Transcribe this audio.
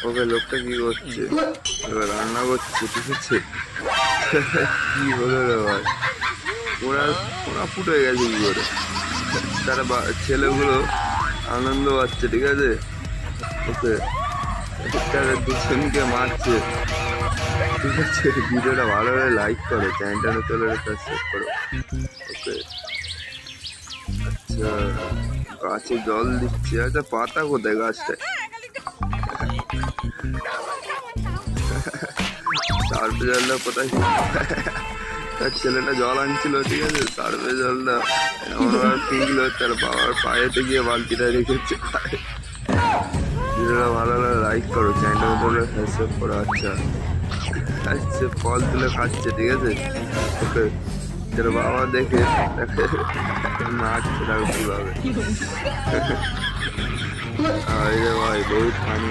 ওকে লোকটা কি করছে, এবার রান্না করছে, ঠিক আছে। কি হলো রে ভাই, ওরা ওরা ফুটে গেছে কি করে, তারা ছেলেগুলো আনন্দ পাচ্ছে, ঠিক আছে। ওকে তারা দুজনকে মারছে, ঠিক আছে। ভিডিওটা ভালো হলে লাইক করো, চ্যানেলটা নতুন হলে সাবস্ক্রাইব করো। ওকে আচ্ছা, গাছে জল দিচ্ছে। আচ্ছা পাতা কোথায় গাছটায়? সার্ফে জলটা কোথায়? তার ছেলেটা জল আনছিল, ঠিক আছে। সার্ফে জলটা এমন ভাবে ফিরলো, তার বাবার পায়েতে গিয়ে বালতিটা রেখেছে। ভিডিওটা ভালো হলে লাইক করো, চ্যানেলটা নতুন হলে সাবস্ক্রাইব করো। আচ্ছা আচ্ছা, ফল তুলে খাচ্ছে, ঠিক আছে। ওকে তোর বাবা দেখে তাকে মারছে, তাকে কিভাবে। আরে ভাই বহুত ফানি।